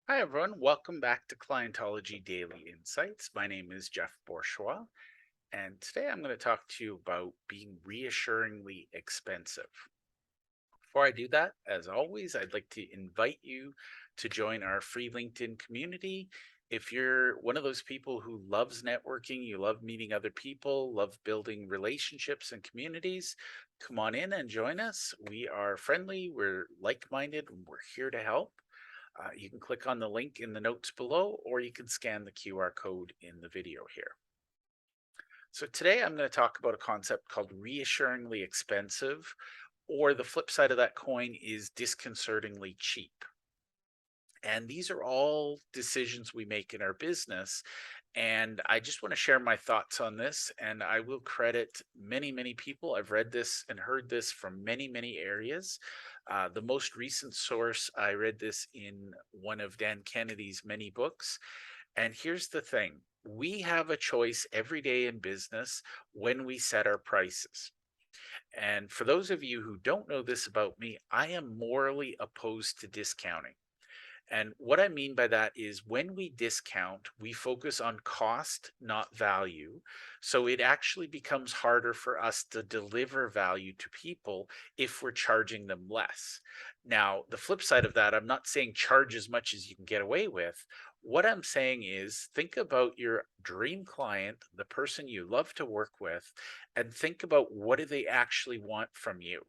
Hi, everyone. Welcome back to Clientology Daily Insights. My name is Jeff Bourgeois, and today I'm going to talk to you about being reassuringly expensive. Before I do that, as always, I'd like to invite you to join our free LinkedIn community. If you're one of those people who loves networking, you love meeting other people, love building relationships and communities, come on in and join us. We are friendly, we're like minded, and we're here to help. You can click on the link in the notes below, or you can scan the QR code in the video here. So today I'm going to talk about a concept called reassuringly expensive, or the flip side of that coin is disconcertingly cheap. And these are all decisions we make in our business. And I just want to share my thoughts on this. And I will credit many, many people. I've read this and heard this from many, many areas. The most recent source, I read this in one of Dan Kennedy's many books. And here's the thing, we have a choice every day in business when we set our prices. And for those of you who don't know this about me, I am morally opposed to discounting. And what I mean by that is when we discount, we focus on cost, not value. So it actually becomes harder for us to deliver value to people if we're charging them less. Now, the flip side of that, I'm not saying charge as much as you can get away with. What I'm saying is think about your dream client, the person you love to work with, and think about what do they actually want from you.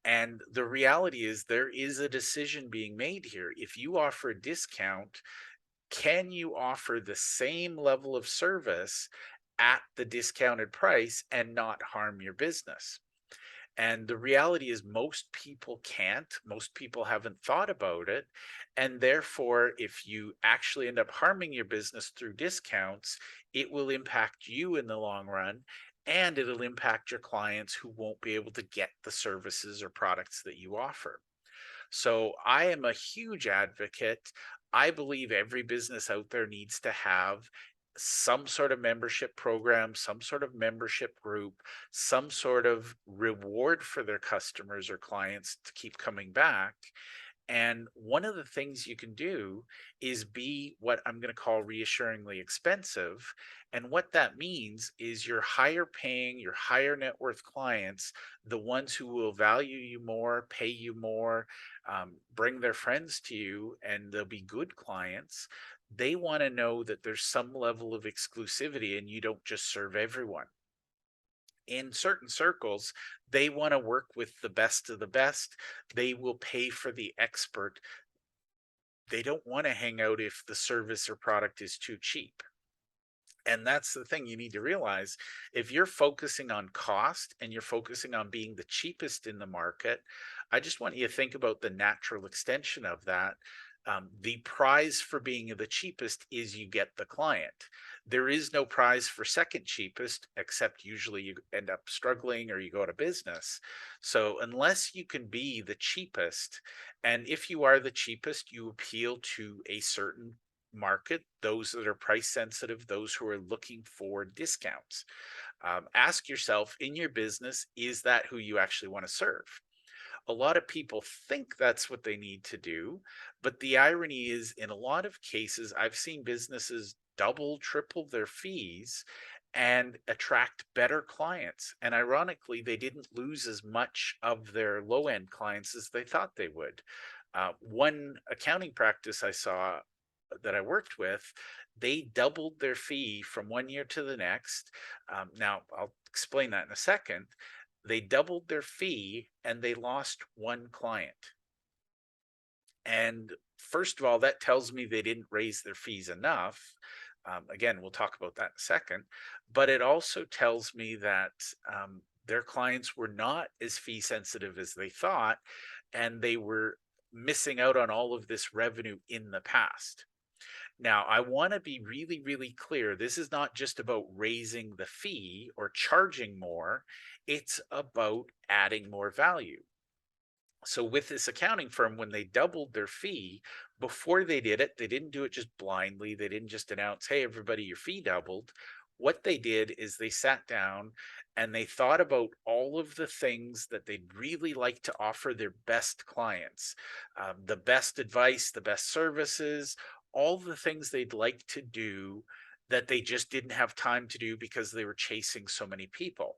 And the reality is, there is a decision being made here. If you offer a discount, can you offer the same level of service at the discounted price and not harm your business? And the reality is, most people can't. Most people haven't thought about it. And therefore, if you actually end up harming your business through discounts, it will impact you in the long run. And it'll impact your clients who won't be able to get the services or products that you offer. So I am a huge advocate. I believe every business out there needs to have some sort of membership program, some sort of membership group, some sort of reward for their customers or clients to keep coming back. And one of the things you can do is be what I'm going to call reassuringly expensive. And what that means is your higher paying, your higher net worth clients, the ones who will value you more, pay you more, bring their friends to you, and they'll be good clients. They want to know that there's some level of exclusivity and you don't just serve everyone. In certain circles, they want to work with the best of the best. They will pay for the expert. They don't want to hang out if the service or product is too cheap. And that's the thing you need to realize. If you're focusing on cost and you're focusing on being the cheapest in the market, I just want you to think about the natural extension of that. The prize for being the cheapest is you get the client. There is no prize for second cheapest, except usually you end up struggling or you go out of business. So, unless you can be the cheapest, and if you are the cheapest, you appeal to a certain market, those that are price sensitive, those who are looking for discounts. Ask yourself in your business, is that who you actually want to serve? A lot of people think that's what they need to do. But the irony is, in a lot of cases, I've seen businesses double, triple their fees and attract better clients. And ironically, they didn't lose as much of their low end clients as they thought they would. One accounting practice I saw that I worked with, they doubled their fee from one year to the next. Now, I'll explain that in a second. They doubled their fee and they lost one client. And first of all, that tells me they didn't raise their fees enough. Again, we'll talk about that in a second. But it also tells me that their clients were not as fee sensitive as they thought, and they were missing out on all of this revenue in the past. Now, I want to be really, really clear. This is not just about raising the fee or charging more, it's about adding more value. So, with this accounting firm, when they doubled their fee, before they did it, they didn't do it just blindly. They didn't just announce, hey, everybody, your fee doubled. what they did is they sat down and they thought about all of the things that they'd really like to offer their best clients, the best advice, the best services, all the things they'd like to do that they just didn't have time to do because they were chasing so many people.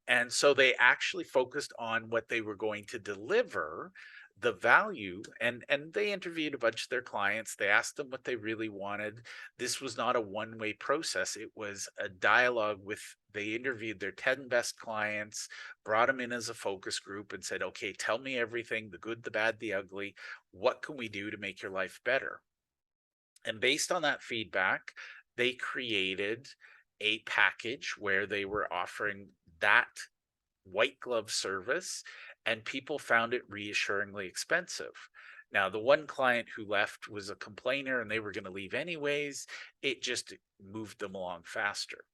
And so they actually focused on what they were going to deliver, the value, and they interviewed a bunch of their clients. They asked them what they really wanted. This was not a one-way process. It was a dialogue with they interviewed their 10 best clients, brought them in as a focus group and said, "Okay, tell me everything, the good, the bad, the ugly. What can we do to make your life better?" And based on that feedback, they created a package where they were offering that white glove service, and people found it reassuringly expensive. Now, the one client who left was a complainer and they were going to leave anyways. It just moved them along faster.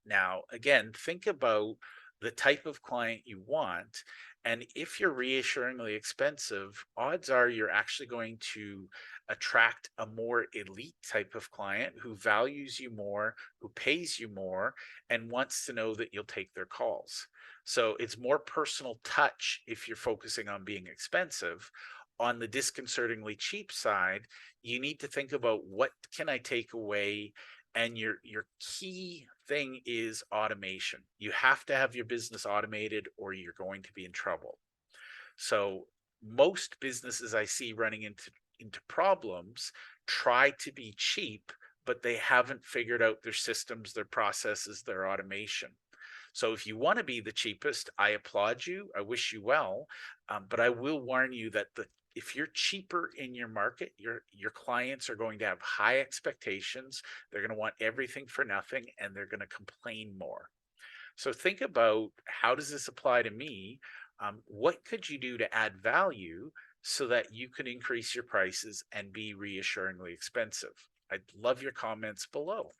Now, again, think about the type of client you want. And if you're reassuringly expensive, odds are you're actually going to attract a more elite type of client who values you more, who pays you more, and wants to know that you'll take their calls. So it's more personal touch if you're focusing on being expensive. On the disconcertingly cheap side, you need to think about what can I take away, and your key thing is automation. You have to have your business automated or you're going to be in trouble. So most businesses I see running into problems try to be cheap, but they haven't figured out their systems, their processes, their automation. So if you want to be the cheapest, I applaud you. I wish you well, but I will warn you that the if you're cheaper in your market, your clients are going to have high expectations. They're going to want everything for nothing, and they're going to complain more. So think about, how does this apply to me? What could you do to add value so that you can increase your prices and be reassuringly expensive? I'd love your comments below.